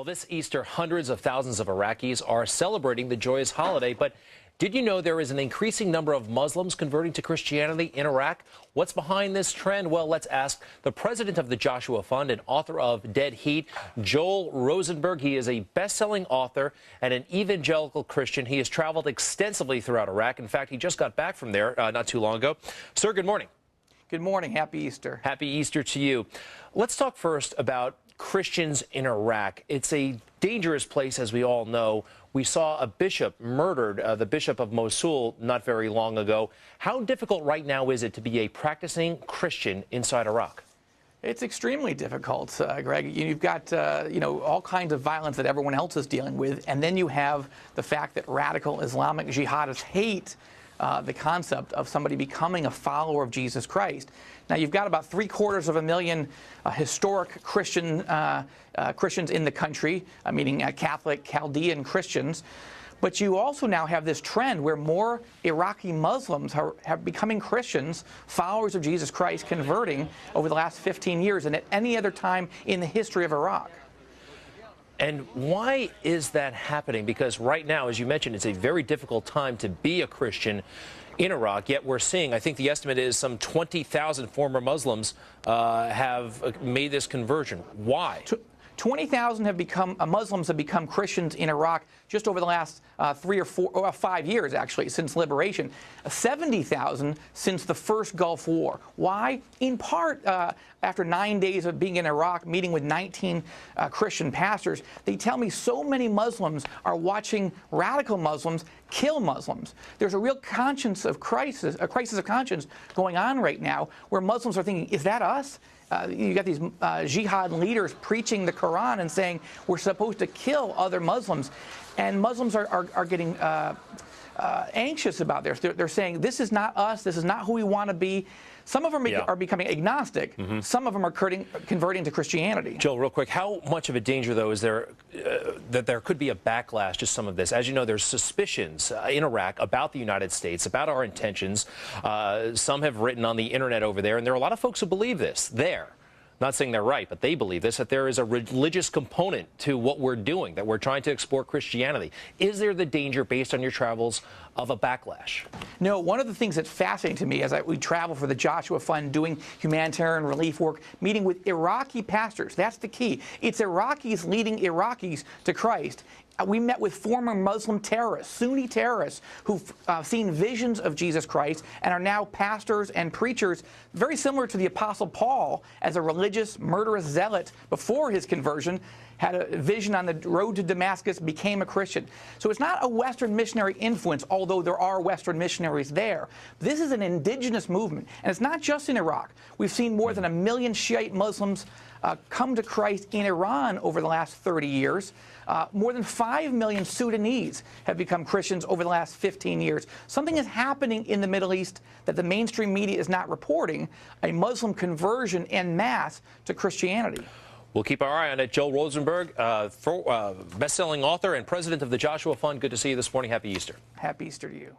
Well, this Easter, hundreds of thousands of Iraqis are celebrating the joyous holiday. But did you know there is an increasing number of Muslims converting to Christianity in Iraq? What's behind this trend? Well, let's ask the president of the Joshua Fund and author of Dead Heat, Joel Rosenberg. He is a best-selling author and an evangelical Christian. He has traveled extensively throughout Iraq. In fact, he just got back from there not too long ago. Sir, good morning. Good morning. Happy Easter. Happy Easter to you. Let's talk first about Christians in Iraq. It's a dangerous place, as we all know. We saw a bishop murdered, the bishop of Mosul, not very long ago. How difficult right now is it to be a practicing Christian inside Iraq? It's extremely difficult, Greg. You've got, all kinds of violence that everyone else is dealing with, and then you have the fact that radical Islamic jihadists hate the concept of somebody becoming a follower of Jesus Christ. Now, you've got about 750,000 historic Christians in the country, meaning Catholic Chaldean Christians. But you also now have this trend where more Iraqi Muslims have becoming Christians, followers of Jesus Christ, converting over the last 15 years than at any other time in the history of Iraq. And why is that happening? Because right now, as you mentioned, it's a very difficult time to be a Christian in Iraq, yet we're seeing, I think the estimate is some 20,000 former Muslims have made this conversion. Why? 20,000 Muslims have become Christians in Iraq just over the last 5 years, actually, since liberation. 70,000 since the first Gulf War. Why? In part, after 9 days of being in Iraq, meeting with 19 Christian pastors, they tell me so many Muslims are watching radical Muslims kill Muslims. There's a real a crisis of conscience going on right now, where Muslims are thinking, is that us? You got these jihad leaders preaching the Quran and saying we're supposed to kill other Muslims, and Muslims are getting anxious about this. They're saying this is not us. This is not who we want to be. Some of them are becoming agnostic. Some of them are converting to Christianity. Joel, real quick, how much of a danger, though, is there that there could be a backlash to some of this? As you know, there's suspicions in Iraq about the United States, about our intentions. Some have written on the internet over there, and there are a lot of folks who believe this there. Not saying they're right, but they believe this, that there is a religious component to what we're doing, that we're trying to export Christianity. Is there the danger, based on your travels, of a backlash? No, one of the things that's fascinating to me as we travel for the Joshua Fund, doing humanitarian relief work, meeting with Iraqi pastors, that's the key. It's Iraqis leading Iraqis to Christ. We met with former Muslim terrorists, Sunni terrorists, who've seen visions of Jesus Christ and are now pastors and preachers, very similar to the Apostle Paul, as a religious, murderous zealot before his conversion, had a vision on the road to Damascus, became a Christian. So it's not a Western missionary influence, although there are Western missionaries there. This is an indigenous movement, and it's not just in Iraq. We've seen more than 1 million Shiite Muslims come to Christ in Iran over the last 30 years. More than 5 million Sudanese have become Christians over the last 15 years. Something is happening in the Middle East that the mainstream media is not reporting, a Muslim conversion en masse to Christianity. We'll keep our eye on it. Joel Rosenberg, best-selling author and president of the Joshua Fund. Good to see you this morning. Happy Easter. Happy Easter to you.